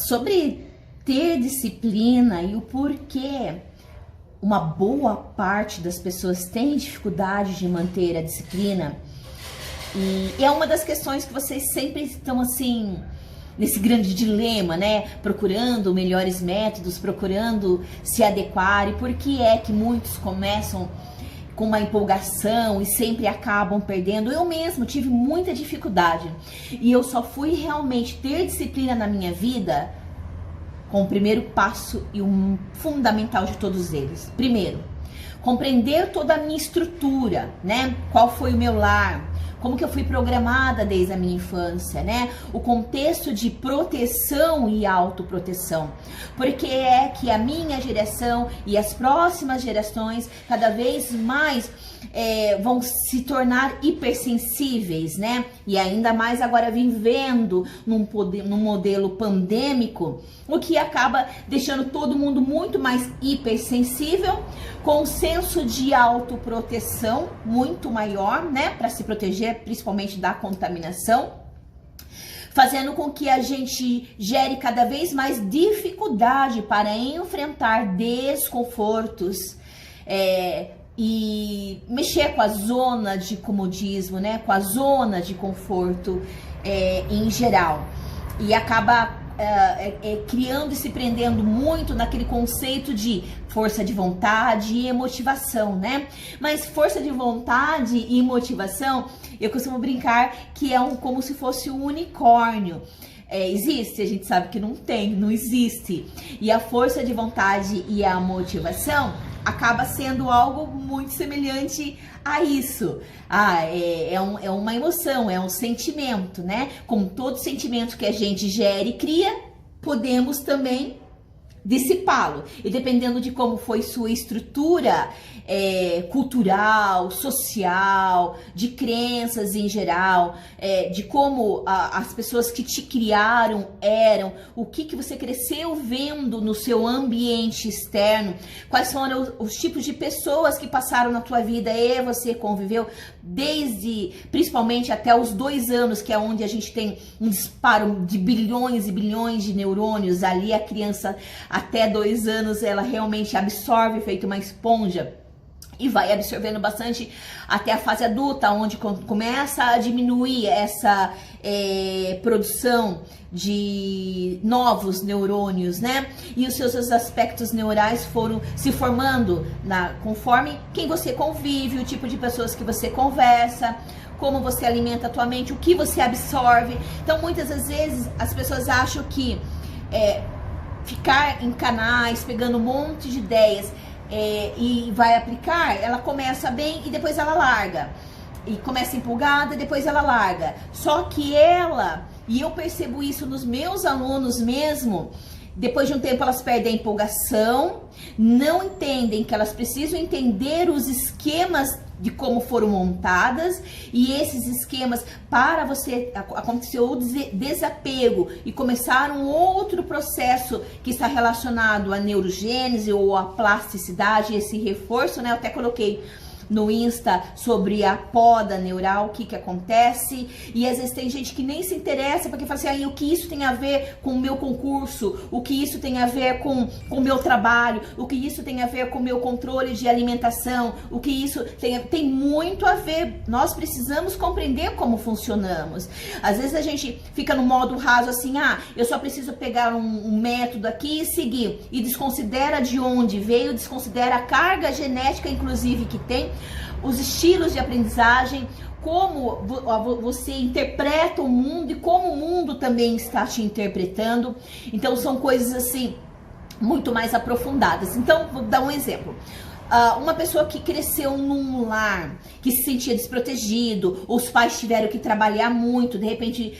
sobre ter disciplina e o porquê uma boa parte das pessoas tem dificuldade de manter a disciplina. E é uma das questões que vocês sempre estão assim, nesse grande dilema, né? Procurando melhores métodos, procurando se adequar. E por que é que muitos começam com uma empolgação e sempre acabam perdendo? Eu mesmo tive muita dificuldade. E eu só fui realmente ter disciplina na minha vida com o primeiro passo e um fundamental de todos eles. Primeiro, compreender toda a minha estrutura, né? Qual foi o meu lar, como que eu fui programada desde a minha infância, né? O contexto de proteção e autoproteção. Porque é que a minha geração e as próximas gerações cada vez mais vão se tornar hipersensíveis, né? E ainda mais agora vivendo num modelo pandêmico, o que acaba deixando todo mundo muito mais hipersensível, com um senso de autoproteção muito maior, né? Para se proteger principalmente da contaminação, fazendo com que a gente gere cada vez mais dificuldade para enfrentar desconfortos, e mexer com a zona de comodismo, né? Com a zona de conforto em geral. E acaba criando e se prendendo muito naquele conceito de força de vontade e motivação, né? Mas força de vontade e motivação, eu costumo brincar que é como se fosse um unicórnio. Existe? A gente sabe que não existe. E a força de vontade e a motivação acaba sendo algo muito semelhante a isso. É uma emoção, é um sentimento, né? Como todo sentimento que a gente gera e cria, podemos também dissipá-lo. E dependendo de como foi sua estrutura cultural, social, de crenças em geral, de como as pessoas que te criaram eram, o que você cresceu vendo no seu ambiente externo, quais foram os tipos de pessoas que passaram na tua vida e você conviveu, desde principalmente até os 2 anos, que é onde a gente tem um disparo de bilhões e bilhões de neurônios. Ali a criança até 2 anos, ela realmente absorve feito uma esponja e vai absorvendo bastante até a fase adulta, onde começa a diminuir essa produção de novos neurônios, né? E os seus aspectos neurais foram se formando conforme quem você convive, o tipo de pessoas que você conversa, como você alimenta a tua mente, o que você absorve. Então, muitas das vezes, as pessoas acham que ficar em canais, pegando um monte de ideias e vai aplicar, ela começa bem e depois ela larga. E começa empolgada e depois ela larga. Só que e eu percebo isso nos meus alunos mesmo, depois de um tempo elas perdem a empolgação, não entendem que elas precisam entender os esquemas de como foram montadas, e esses esquemas, para você acontecer o desapego e começar um outro processo que está relacionado à neurogênese ou à plasticidade, esse reforço, né? Eu até coloquei no Insta sobre a poda neural, o que acontece, e às vezes tem gente que nem se interessa, porque fala assim, o que isso tem a ver com o meu concurso, o que isso tem a ver com o meu trabalho, o que isso tem a ver com o meu controle de alimentação, o que isso tem muito a ver. Nós precisamos compreender como funcionamos. Às vezes a gente fica no modo raso assim, eu só preciso pegar um método aqui e seguir, e desconsidera de onde veio, desconsidera a carga genética, inclusive, que tem, os estilos de aprendizagem, como você interpreta o mundo e como o mundo também está te interpretando. Então são coisas assim muito mais aprofundadas. Então vou dar um exemplo. Uma pessoa que cresceu num lar que se sentia desprotegido, os pais tiveram que trabalhar muito, de repente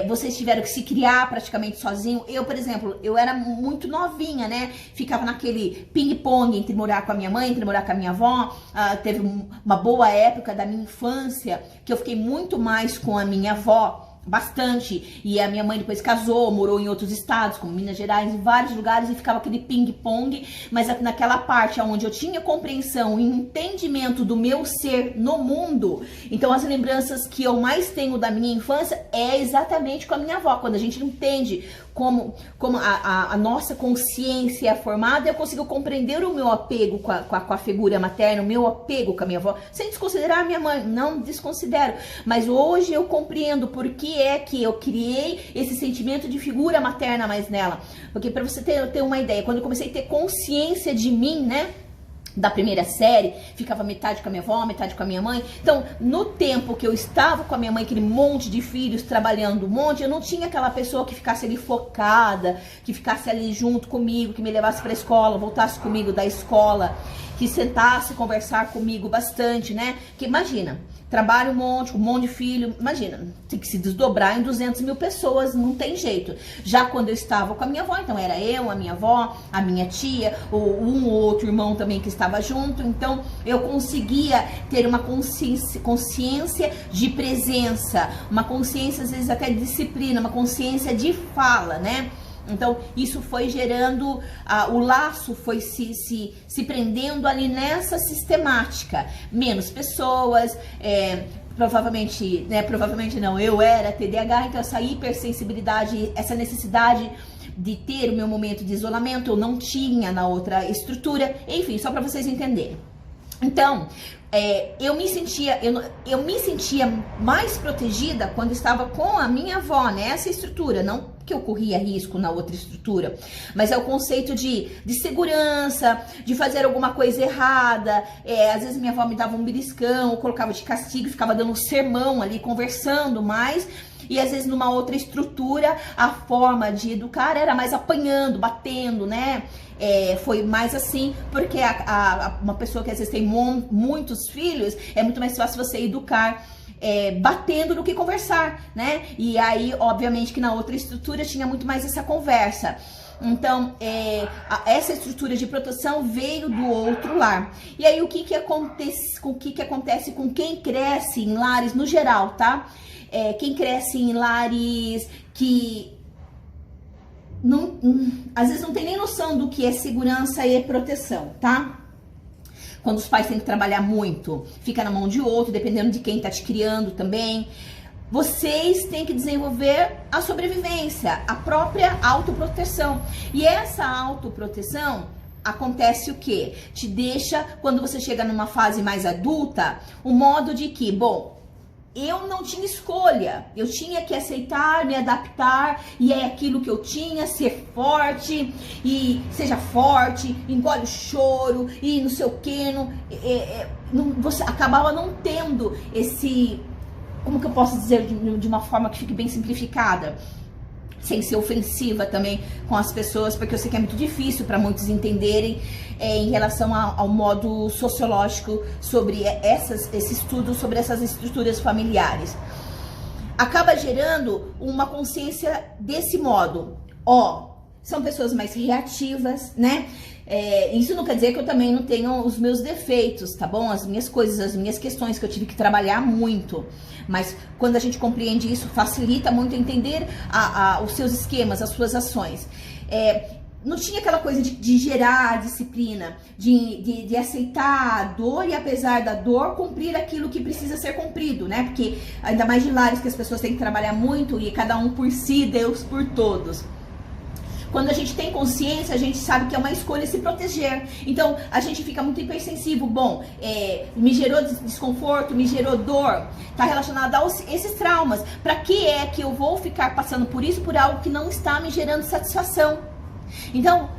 vocês tiveram que se criar praticamente sozinho. Eu, por exemplo, eu era muito novinha, né? Ficava naquele ping-pong entre morar com a minha mãe, entre morar com a minha avó. Teve uma boa época da minha infância que eu fiquei muito mais com a minha avó, bastante, e a minha mãe depois casou, morou em outros estados, como Minas Gerais, em vários lugares, e ficava aquele ping-pong, mas naquela parte onde eu tinha compreensão e entendimento do meu ser no mundo. Então as lembranças que eu mais tenho da minha infância é exatamente com a minha avó, quando a gente entende como a nossa consciência é formada, eu consigo compreender o meu apego com a figura materna, o meu apego com a minha avó, sem desconsiderar a minha mãe, não desconsidero, mas hoje eu compreendo por que é que eu criei esse sentimento de figura materna mais nela, porque para você ter uma ideia, quando eu comecei a ter consciência de mim, né, da primeira série, ficava metade com a minha avó, metade com a minha mãe. Então, no tempo que eu estava com a minha mãe, aquele monte de filhos, trabalhando um monte, eu não tinha aquela pessoa que ficasse ali focada, que ficasse ali junto comigo, que me levasse para a escola, voltasse comigo da escola, que sentasse conversar comigo bastante, né? Que imagina, trabalho um monte de filho, imagina, tem que se desdobrar em 200 mil pessoas, não tem jeito. Já quando eu estava com a minha avó, então era eu, a minha avó, a minha tia, um ou outro irmão também que estava junto, então eu conseguia ter uma consciência de presença, uma consciência às vezes até de disciplina, uma consciência de fala, né? Então, isso foi gerando, o laço foi se prendendo ali nessa sistemática. Menos pessoas, provavelmente não, eu era TDAH, então essa hipersensibilidade, essa necessidade de ter o meu momento de isolamento, eu não tinha na outra estrutura, enfim, só para vocês entenderem. Então, eu me sentia mais protegida quando estava com a minha avó, nessa estrutura, não que eu corria risco na outra estrutura, mas é o conceito de segurança, de fazer alguma coisa errada, às vezes minha avó me dava um beliscão, eu colocava de castigo, ficava dando um sermão ali, conversando mais, e às vezes numa outra estrutura, a forma de educar era mais apanhando, batendo, né? Foi mais assim, porque uma pessoa que às vezes tem muitos filhos, é muito mais fácil você educar batendo do que conversar, né? E aí, obviamente, que na outra estrutura tinha muito mais essa conversa. Então, essa estrutura de proteção veio do outro lar. E aí, o que acontece com quem cresce em lares no geral, tá? Quem cresce em lares que às vezes não tem nem noção do que é segurança e proteção, tá? Quando os pais têm que trabalhar muito, fica na mão de outro, dependendo de quem tá te criando também. Vocês têm que desenvolver a sobrevivência, a própria autoproteção. E essa autoproteção acontece o quê? Te deixa, quando você chega numa fase mais adulta, o modo de que, bom, eu não tinha escolha, eu tinha que aceitar, me adaptar, e é aquilo que eu tinha, ser forte, e seja forte, engole o choro, e não sei o que, você acabava não tendo esse, como que eu posso dizer de uma forma que fique bem simplificada, sem ser ofensiva também com as pessoas, porque eu sei que é muito difícil para muitos entenderem em relação ao modo sociológico sobre esse estudo sobre essas estruturas familiares. Acaba gerando uma consciência desse modo. São pessoas mais reativas, né? Isso não quer dizer que eu também não tenho os meus defeitos, tá bom? As minhas coisas, as minhas questões que eu tive que trabalhar muito. Mas quando a gente compreende isso, facilita muito entender os seus esquemas, as suas ações. Não tinha aquela coisa de gerar disciplina, de aceitar a dor e, apesar da dor, cumprir aquilo que precisa ser cumprido, né? Porque ainda mais de lares que as pessoas têm que trabalhar muito e cada um por si, Deus por todos. Quando a gente tem consciência, a gente sabe que é uma escolha se proteger. Então, a gente fica muito hipersensível. Bom, me gerou desconforto, me gerou dor. Está relacionado a esses traumas. Para que é que eu vou ficar passando por isso, por algo que não está me gerando satisfação? Então,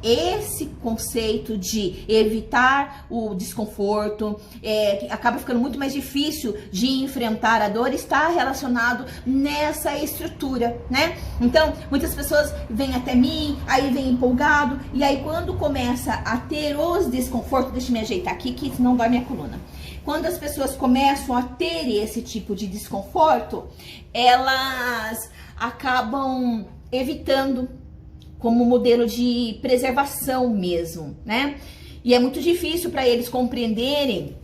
esse conceito de evitar o desconforto, que acaba ficando muito mais difícil de enfrentar a dor, está relacionado nessa estrutura, né? Então, muitas pessoas vêm até mim, aí vem empolgado, e aí quando começa a ter os desconfortos, deixa eu me ajeitar aqui que senão dói minha coluna. Quando as pessoas começam a ter esse tipo de desconforto, elas acabam evitando como modelo de preservação mesmo, né? E é muito difícil para eles compreenderem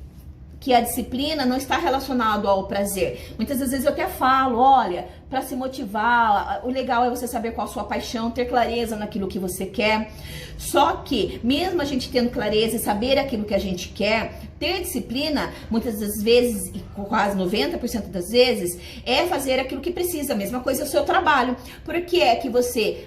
que a disciplina não está relacionada ao prazer. Muitas vezes eu até falo, olha, para se motivar, o legal é você saber qual a sua paixão, ter clareza naquilo que você quer. Só que, mesmo a gente tendo clareza e saber aquilo que a gente quer, ter disciplina, muitas das vezes, e quase 90% das vezes, é fazer aquilo que precisa. A mesma coisa é o seu trabalho. Porque é que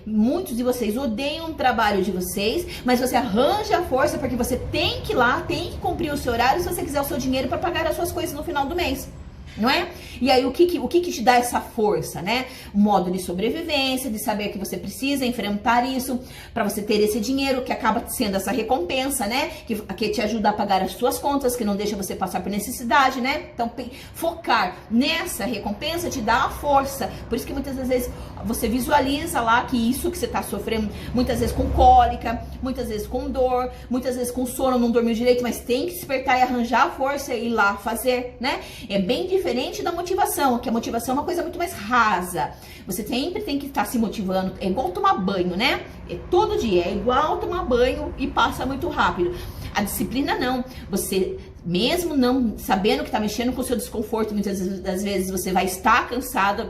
muitos de vocês odeiam o trabalho de vocês, mas você arranja a força porque você tem que ir lá, tem que cumprir o seu horário se você quiser o seu dinheiro para pagar as suas coisas no final do mês. Não é? E aí, o que te dá essa força, né? O modo de sobrevivência, de saber que você precisa enfrentar isso, para você ter esse dinheiro, que acaba sendo essa recompensa, né? Que te ajuda a pagar as suas contas, que não deixa você passar por necessidade, né? Então, focar nessa recompensa te dá a força. Por isso que muitas das vezes você visualiza lá que isso que você tá sofrendo, muitas vezes com cólica, muitas vezes com dor, muitas vezes com sono, não dormiu direito, mas tem que despertar e arranjar a força e ir lá fazer, né? É bem diferente da motivação, que a motivação é uma coisa muito mais rasa. Você sempre tem que estar se motivando, é igual tomar banho, né? É todo dia, é igual tomar banho e passa muito rápido. A disciplina não, você mesmo não sabendo que está mexendo com o seu desconforto, muitas das vezes você vai estar cansado.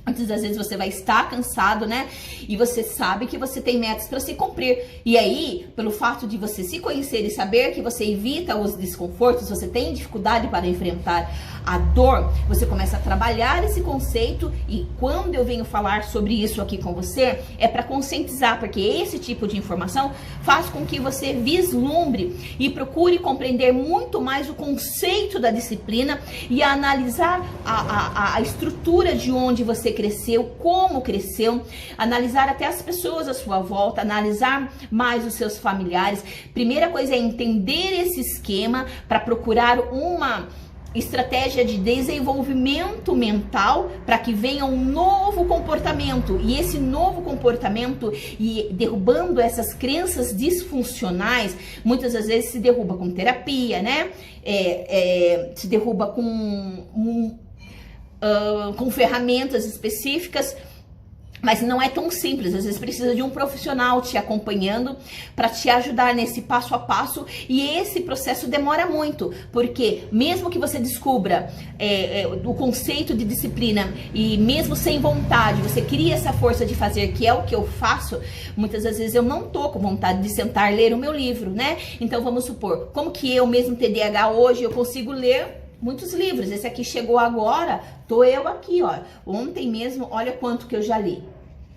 Muitas das vezes você vai estar cansado, né? E você sabe que você tem metas para se cumprir. E aí, pelo fato de você se conhecer e saber que você evita os desconfortos, você tem dificuldade para enfrentar a dor, você começa a trabalhar esse conceito. E quando eu venho falar sobre isso aqui com você, é para conscientizar, porque esse tipo de informação faz com que você vislumbre e procure compreender muito mais o conceito da disciplina e analisar a estrutura de onde você cresceu, como cresceu, analisar até as pessoas à sua volta, analisar mais os seus familiares. Primeira coisa é entender esse esquema para procurar uma estratégia de desenvolvimento mental para que venha um novo comportamento. E esse novo comportamento, e derrubando essas crenças disfuncionais, muitas das vezes se derruba com terapia, né? Se derruba com ferramentas específicas, mas não é tão simples. Às vezes precisa de um profissional te acompanhando para te ajudar nesse passo a passo, e esse processo demora muito, porque mesmo que você descubra o conceito de disciplina e mesmo sem vontade, você cria essa força de fazer, que é o que eu faço. Muitas das vezes eu não tô com vontade de sentar e ler o meu livro, né? Então vamos supor, como que eu mesmo TDAH hoje eu consigo ler muitos livros. Esse aqui chegou agora, tô eu aqui, ó. Ontem mesmo, olha quanto que eu já li.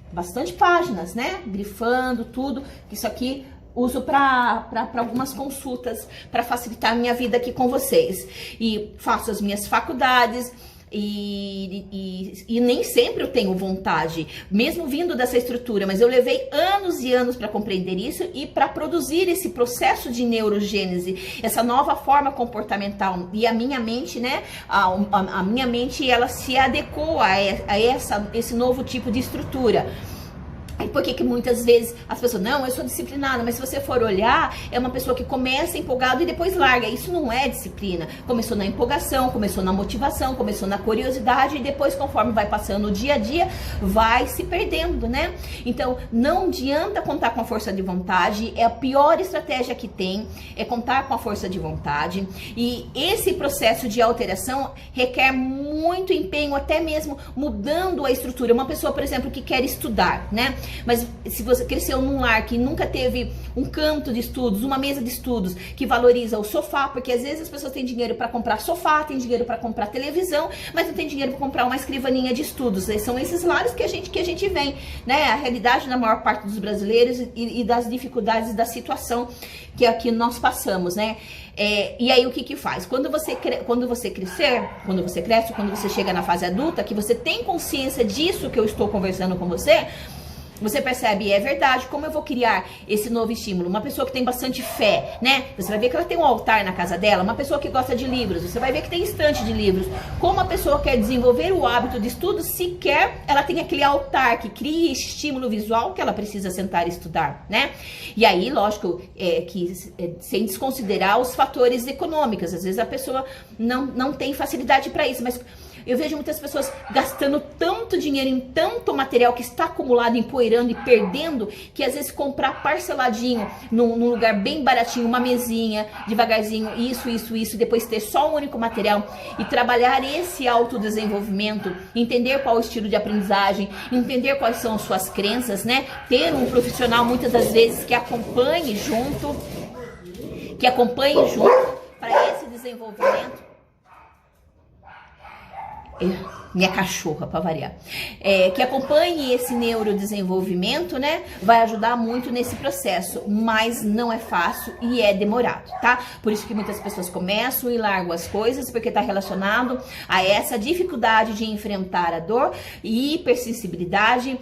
Bastante páginas, né? Grifando tudo. Isso aqui uso para algumas consultas, para facilitar a minha vida aqui com vocês. E faço as minhas faculdades. E nem sempre eu tenho vontade, mesmo vindo dessa estrutura, mas eu levei anos e anos para compreender isso e para produzir esse processo de neurogênese, essa nova forma comportamental. E a minha mente, né, a minha mente, ela se adequou a esse novo tipo de estrutura. E por que muitas vezes as pessoas, não, eu sou disciplinada, mas se você for olhar, é uma pessoa que começa empolgado e depois larga. Isso não é disciplina. Começou na empolgação, começou na motivação, começou na curiosidade, e depois, conforme vai passando o dia a dia, vai se perdendo, né? Então, não adianta contar com a força de vontade, é a pior estratégia que tem, é contar com a força de vontade. E esse processo de alteração requer muito empenho, até mesmo mudando a estrutura. Uma pessoa, por exemplo, que quer estudar, né? Mas se você cresceu num lar que nunca teve um canto de estudos, uma mesa de estudos que valoriza o sofá, porque às vezes as pessoas têm dinheiro para comprar sofá, têm dinheiro para comprar televisão, mas não tem dinheiro para comprar uma escrivaninha de estudos. São esses lares que a gente vem, né? A realidade da maior parte dos brasileiros e das dificuldades da situação que aqui nós passamos, né? E aí o que faz? Quando você cresce, quando você chega na fase adulta, que você tem consciência disso que eu estou conversando com você, você percebe, é verdade, como eu vou criar esse novo estímulo? Uma pessoa que tem bastante fé, né? Você vai ver que ela tem um altar na casa dela. Uma pessoa que gosta de livros, você vai ver que tem estante de livros. Como a pessoa quer desenvolver o hábito de estudo, sequer ela tem aquele altar que cria estímulo visual que ela precisa sentar e estudar, né? E aí, lógico, sem desconsiderar os fatores econômicos. Às vezes a pessoa não tem facilidade para isso, mas eu vejo muitas pessoas gastando tanto dinheiro em tanto material que está acumulado, empoeirando e perdendo, que às vezes comprar parceladinho num lugar bem baratinho, uma mesinha, devagarzinho, isso, depois ter só um único material e trabalhar esse autodesenvolvimento, entender qual é o estilo de aprendizagem, entender quais são suas crenças, né? Ter um profissional muitas das vezes que acompanhe junto para esse neurodesenvolvimento. Minha cachorra, para variar, que acompanhe esse neurodesenvolvimento, né, vai ajudar muito nesse processo, mas não é fácil e é demorado, tá? Por isso que muitas pessoas começam e largam as coisas, porque tá relacionado a essa dificuldade de enfrentar a dor e hipersensibilidade,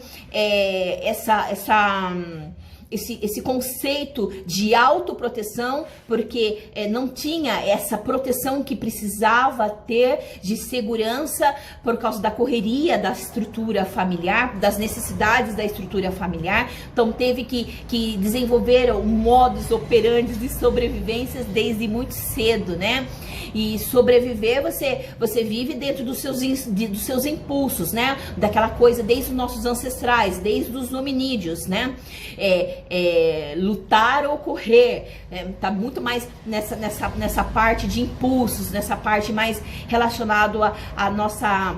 esse conceito de autoproteção, porque não tinha essa proteção que precisava ter de segurança por causa da correria da estrutura familiar, das necessidades da estrutura familiar. Então teve que desenvolver um modus operandi de sobrevivência desde muito cedo, né? E sobreviver, você vive dentro dos seus impulsos, né? Daquela coisa desde os nossos ancestrais, desde os hominídeos, né? Lutar ou correr, tá muito mais nessa parte de impulsos, nessa parte mais relacionado a nossa,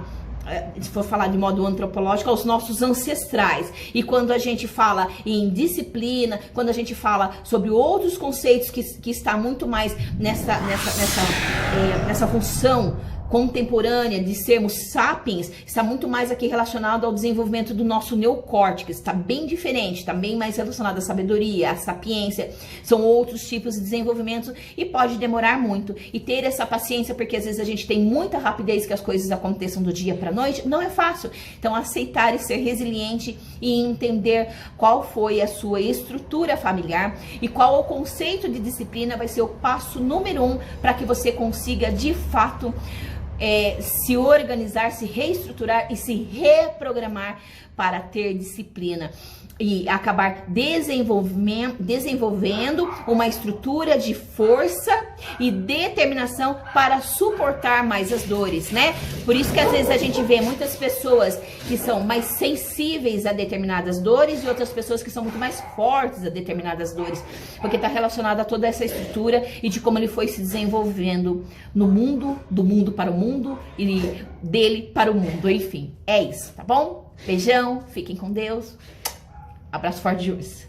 se for falar de modo antropológico, aos nossos ancestrais. E quando a gente fala em disciplina, quando a gente fala sobre outros conceitos que está muito mais nessa função contemporânea de sermos sapiens, está muito mais aqui relacionado ao desenvolvimento do nosso neocórtex, está bem diferente, está bem mais relacionado à sabedoria, à sapiência, são outros tipos de desenvolvimento e pode demorar muito. E ter essa paciência, porque às vezes a gente tem muita rapidez que as coisas aconteçam do dia para a noite, não é fácil. Então aceitar e ser resiliente e entender qual foi a sua estrutura familiar e qual o conceito de disciplina vai ser o passo número 1 para que você consiga de fato se organizar, se reestruturar e se reprogramar para ter disciplina e acabar desenvolvendo uma estrutura de força e determinação para suportar mais as dores, né? Por isso que às vezes a gente vê muitas pessoas que são mais sensíveis a determinadas dores e outras pessoas que são muito mais fortes a determinadas dores, porque está relacionado a toda essa estrutura e de como ele foi se desenvolvendo no mundo, do mundo para o mundo e dele para o mundo, enfim, é isso, tá bom? Beijão, fiquem com Deus. Abraço forte de luz.